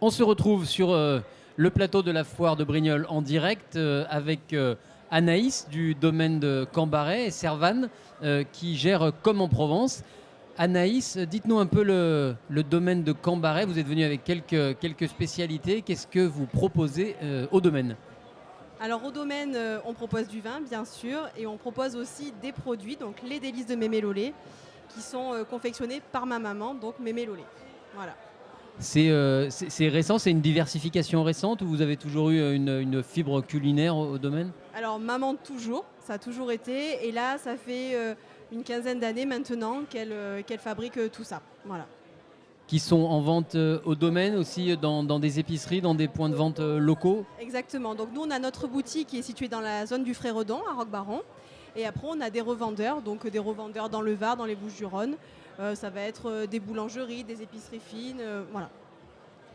On se retrouve sur le plateau de la foire de Brignoles en direct avec Anaïs du domaine de Cambaret et Servane qui gère Comme en Provence. Anaïs, dites-nous un peu le domaine de Cambaret. Vous êtes venu avec quelques spécialités. Qu'est-ce que vous proposez au domaine ? Alors au domaine, on propose du vin bien sûr et on propose aussi des produits, donc les délices de Mémé Lolé qui sont confectionnés par ma maman, donc Mémé Lolé. Voilà. C'est récent, c'est une diversification récente ou vous avez toujours eu une fibre culinaire au domaine ? Alors maman toujours, ça a toujours été et là ça fait une quinzaine d'années maintenant qu'elle fabrique tout ça. Voilà. Qui sont en vente au domaine aussi dans des épiceries, dans des points de vente locaux ? Exactement. Donc nous on a notre boutique qui est située dans la zone du Fréredon à Roquebaron. Et après on a des revendeurs, donc des revendeurs dans le Var, dans les Bouches-du-Rhône. Ça va être des boulangeries, des épiceries fines, voilà.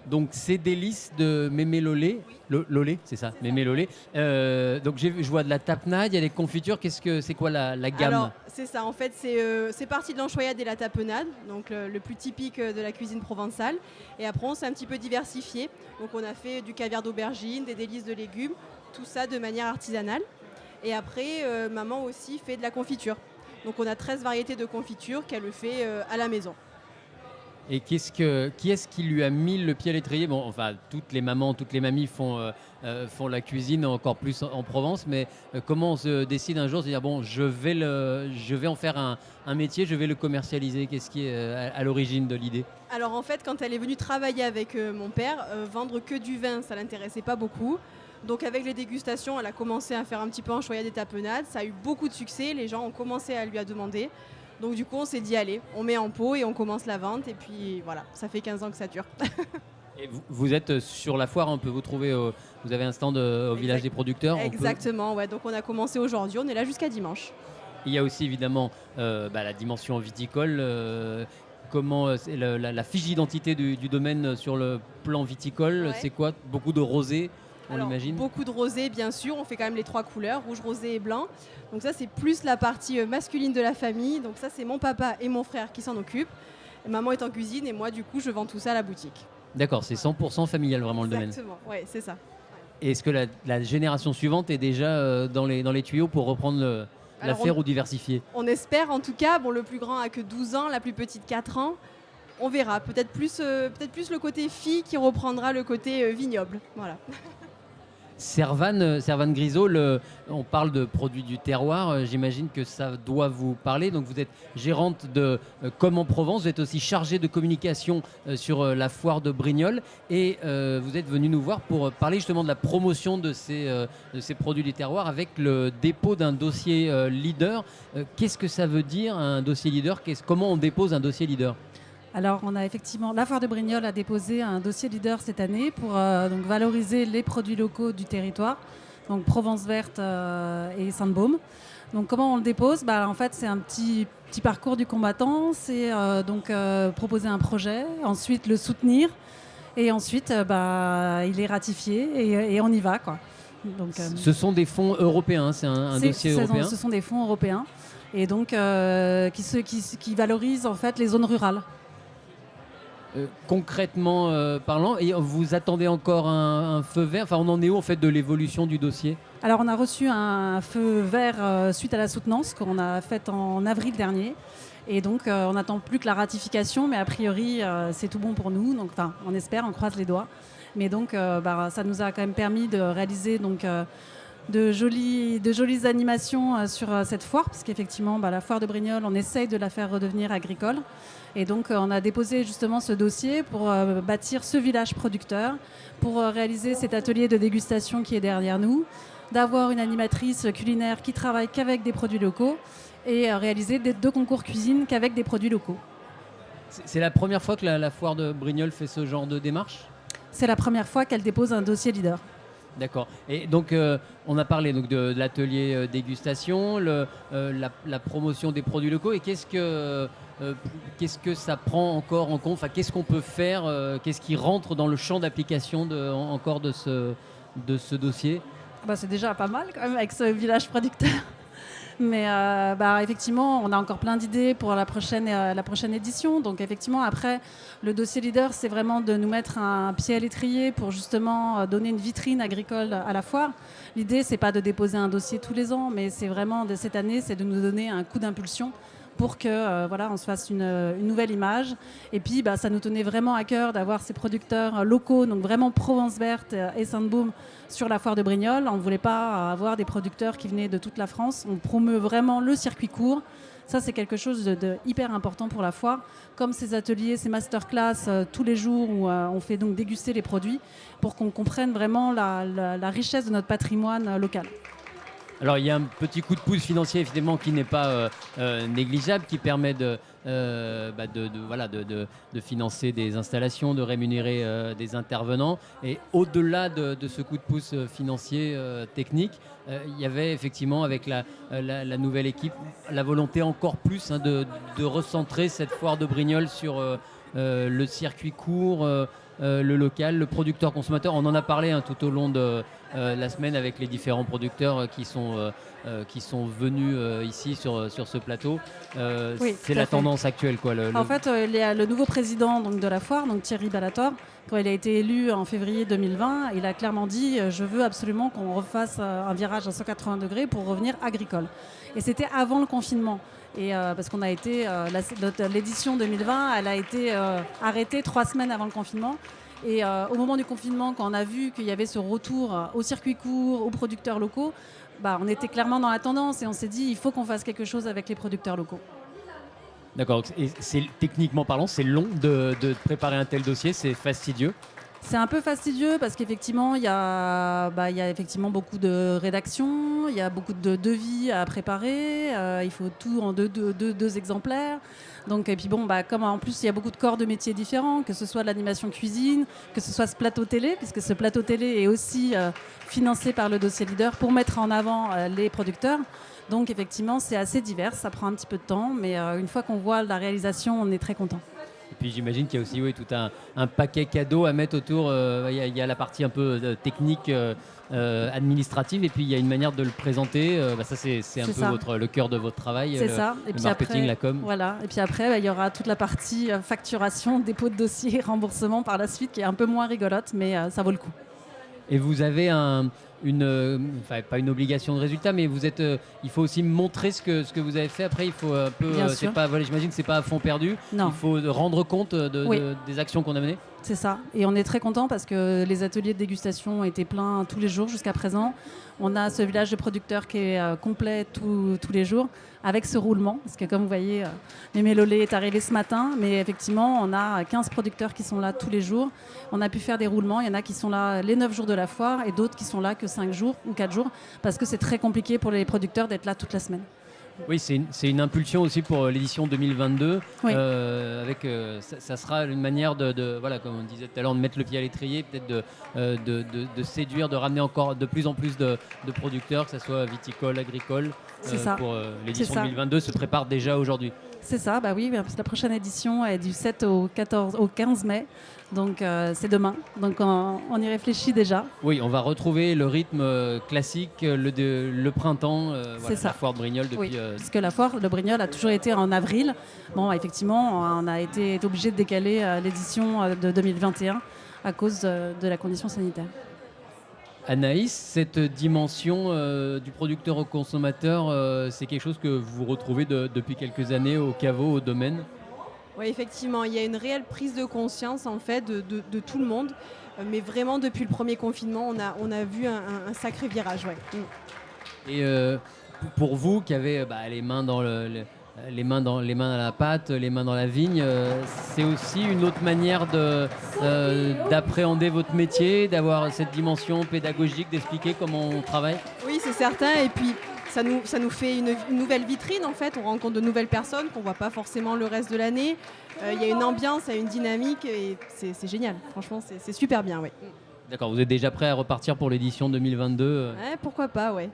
Donc ces délices de Mémé Lolé, Lolé, c'est ça, Mémé Lolé. Donc je vois de la tapenade, il y a des confitures. C'est quoi la gamme ? Alors c'est ça, en fait c'est parti de l'enchoyade et la tapenade, donc le plus typique de la cuisine provençale. Et après on s'est un petit peu diversifié. Donc on a fait du caviar d'aubergine, des délices de légumes, tout ça de manière artisanale. Et après maman aussi fait de la confiture. Donc on a 13 variétés de confiture qu'elle fait à la maison. Et qui est-ce qui lui a mis le pied à l'étrier ? Bon, enfin, toutes les mamans, toutes les mamies font la cuisine, encore plus en Provence, mais comment on se décide un jour de dire, bon, je vais en faire un métier, je vais le commercialiser ? Qu'est-ce qui est à l'origine de l'idée ? Alors en fait, quand elle est venue travailler avec mon père, vendre que du vin, ça l'intéressait pas beaucoup. Donc avec les dégustations, elle a commencé à faire un petit peu enchoyade et tapenade. Ça a eu beaucoup de succès, les gens ont commencé à lui demander. Donc du coup, on s'est dit, allez, on met en pot et on commence la vente. Et puis voilà, ça fait 15 ans que ça dure. Et vous êtes sur la foire, on peut vous trouver, vous avez un stand au village des producteurs ? Exactement, ouais. Donc on a commencé aujourd'hui, on est là jusqu'à dimanche. Il y a aussi évidemment la dimension viticole. Comment c'est la fiche d'identité du domaine sur le plan viticole ? Ouais. C'est quoi ? Beaucoup de rosé, on Alors, l'imagine ? beaucoup de rosé, bien sûr. On fait quand même les 3 couleurs, rouge, rosé et blanc. Donc ça, c'est plus la partie masculine de la famille. Donc ça, c'est mon papa et mon frère qui s'en occupent. Et maman est en cuisine et moi, du coup, je vends tout ça à la boutique. D'accord, c'est 100% familial vraiment le domaine. Exactement, ouais, c'est ça. Et est-ce que la génération suivante est déjà dans les tuyaux pour reprendre l'affaire ou diversifier ? On espère en tout cas. Bon, le plus grand a que 12 ans, la plus petite 4 ans. On verra. Peut-être plus le côté fille qui reprendra le côté vignoble. Voilà. Servane Grisot, on parle de produits du terroir, j'imagine que ça doit vous parler. Donc vous êtes gérante de Comme en Provence, vous êtes aussi chargée de communication sur la foire de Brignoles et vous êtes venu nous voir pour parler justement de la promotion de ces produits du terroir avec le dépôt d'un dossier leader. Qu'est-ce que ça veut dire un dossier leader ? Comment on dépose un dossier leader ? Alors, on a effectivement, la Foire de Brignoles a déposé un dossier leader cette année pour donc valoriser les produits locaux du territoire, donc Provence verte et Sainte-Baume. Donc, comment on le dépose ? En fait, c'est un petit parcours du combattant. C'est proposer un projet, ensuite le soutenir, et ensuite, il est ratifié et on y va, quoi. Donc, ce sont des fonds européens, c'est un dossier européen. Ce sont des fonds européens, et donc qui valorisent en fait les zones rurales. Concrètement parlant, et vous attendez encore un feu vert ? Enfin, on en est où en fait de l'évolution du dossier ? Alors, on a reçu un feu vert suite à la soutenance qu'on a faite en avril dernier. Et donc, on n'attend plus que la ratification, mais a priori, c'est tout bon pour nous. Donc, on espère, on croise les doigts. Mais donc, ça nous a quand même permis de réaliser de jolies animations sur cette foire, parce qu'effectivement, la foire de Brignoles, on essaye de la faire redevenir agricole. Et donc, on a déposé justement ce dossier pour bâtir ce village producteur, pour réaliser cet atelier de dégustation qui est derrière nous, d'avoir une animatrice culinaire qui travaille qu'avec des produits locaux et réaliser 2 concours cuisine qu'avec des produits locaux. C'est la première fois que la foire de Brignoles fait ce genre de démarche ? C'est la première fois qu'elle dépose un dossier leader. D'accord. Et donc, on a parlé donc, de l'atelier dégustation, la promotion des produits locaux. Et qu'est-ce que ça prend encore en compte ? Enfin, qu'est-ce qu'on peut faire ? Qu'est-ce qui rentre dans le champ d'application encore de ce dossier ? C'est déjà pas mal quand même avec ce village producteur. Mais effectivement, on a encore plein d'idées pour la prochaine édition. Donc effectivement, après, le dossier leader, c'est vraiment de nous mettre un pied à l'étrier pour justement donner une vitrine agricole à la foire. L'idée, c'est pas de déposer un dossier tous les ans, mais c'est vraiment de cette année, c'est de nous donner un coup d'impulsion pour que on se fasse une nouvelle image. Et puis, ça nous tenait vraiment à cœur d'avoir ces producteurs locaux, donc vraiment Provence Verte et Sainte-Baume sur la foire de Brignoles. On ne voulait pas avoir des producteurs qui venaient de toute la France. On promeut vraiment le circuit court. Ça, c'est quelque chose de hyper important pour la foire. Comme ces ateliers, ces masterclass tous les jours où on fait donc déguster les produits pour qu'on comprenne vraiment la richesse de notre patrimoine local. Alors il y a un petit coup de pouce financier évidemment qui n'est pas négligeable, qui permet de financer des installations, de rémunérer des intervenants. Et au-delà de ce coup de pouce financier technique, il y avait effectivement avec la nouvelle équipe la volonté encore plus de recentrer cette foire de Brignoles sur le circuit court, le local, le producteur consommateur. On en a parlé tout au long de la semaine avec les différents producteurs qui sont venus ici sur ce plateau. Oui, c'est la tendance actuelle, quoi. En fait, il y a le nouveau président de la foire, donc Thierry Ballator, quand il a été élu en février 2020, il a clairement dit « je veux absolument qu'on refasse un virage à 180 degrés pour revenir agricole ». Et c'était avant le confinement. Et parce qu'on a été l'édition 2020, elle a été arrêtée 3 semaines avant le confinement. Et au moment du confinement, quand on a vu qu'il y avait ce retour au circuit court, aux producteurs locaux, on était clairement dans la tendance et on s'est dit il faut qu'on fasse quelque chose avec les producteurs locaux. D'accord. Et techniquement parlant, c'est long de préparer un tel dossier, c'est fastidieux. C'est un peu fastidieux parce qu'effectivement, il y a effectivement beaucoup de rédaction, il y a beaucoup de devis à préparer, il faut tout en deux exemplaires. Donc, et puis comme en plus, il y a beaucoup de corps de métiers différents, que ce soit l'animation cuisine, que ce soit ce plateau télé, puisque ce plateau télé est aussi financé par le dossier leader pour mettre en avant les producteurs. Donc, effectivement, c'est assez divers, ça prend un petit peu de temps, mais une fois qu'on voit la réalisation, on est très content. Et puis j'imagine qu'il y a aussi tout un paquet cadeau à mettre autour. Il y a la partie un peu technique, administrative, et puis il y a une manière de le présenter. Ça, c'est un peu le cœur de votre travail, c'est ça. Et le puis marketing, après, la com. Voilà. Et puis après, il y aura toute la partie facturation, dépôt de dossier, remboursement par la suite, qui est un peu moins rigolote, mais ça vaut le coup. Et vous avez pas une obligation de résultat, mais il faut aussi montrer ce que vous avez fait. Après, il faut un peu. J'imagine que c'est pas à fond perdu. Non. Il faut rendre compte des actions qu'on a menées. C'est ça. Et on est très content parce que les ateliers de dégustation ont été pleins tous les jours jusqu'à présent. On a ce village de producteurs qui est complet tous les jours avec ce roulement. Parce que comme vous voyez, Mémé Lolé est arrivé ce matin. Mais effectivement, on a 15 producteurs qui sont là tous les jours. On a pu faire des roulements. Il y en a qui sont là les 9 jours de la foire et d'autres qui sont là que 5 jours ou 4 jours. Parce que c'est très compliqué pour les producteurs d'être là toute la semaine. Oui, c'est une impulsion aussi pour l'édition 2022. Oui. Ça sera une manière comme on disait tout à l'heure, de mettre le pied à l'étrier, peut-être de séduire, de ramener encore de plus en plus de producteurs, que ce soit viticole, agricole. Pour l'édition 2022 se prépare déjà aujourd'hui. C'est ça, oui, la prochaine édition est du 7 au 15 mai. Donc c'est demain, donc on y réfléchit déjà. Oui, on va retrouver le rythme classique, le printemps, la foire de Brignoles depuis... Oui, parce que la foire de Brignoles a toujours été en avril. Bon, effectivement, on a été obligé de décaler l'édition de 2021 à cause de la condition sanitaire. Anaïs, cette dimension du producteur au consommateur, c'est quelque chose que vous retrouvez depuis quelques années au caveau, au domaine ? Oui, effectivement, il y a une réelle prise de conscience en fait de tout le monde, mais vraiment depuis le premier confinement, on a vu un sacré virage. Ouais. Et pour vous qui avez les mains dans les mains dans la pâte, les mains dans la vigne, c'est aussi une autre manière d'appréhender votre métier, d'avoir cette dimension pédagogique, d'expliquer comment on travaille. Oui, c'est certain. Et puis ça nous fait une nouvelle vitrine en fait. On rencontre de nouvelles personnes qu'on voit pas forcément le reste de l'année. Il y a une ambiance, il y a une dynamique et c'est génial. Franchement, c'est super bien, ouais. D'accord, vous êtes déjà prêt à repartir pour l'édition 2022 Pourquoi pas, ouais.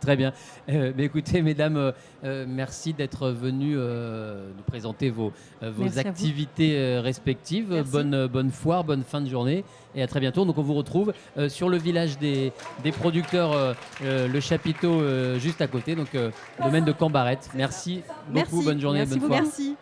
Très bien. Mais écoutez, mesdames, merci d'être venues nous présenter vos Merci à vous. activités respectives. Merci. Bonne foire, bonne fin de journée et à très bientôt. Donc on vous retrouve sur le village des producteurs, le chapiteau juste à côté, donc domaine de Cambarette. Merci beaucoup, Merci. bonne journée, Merci bonne beaucoup. foire. Merci.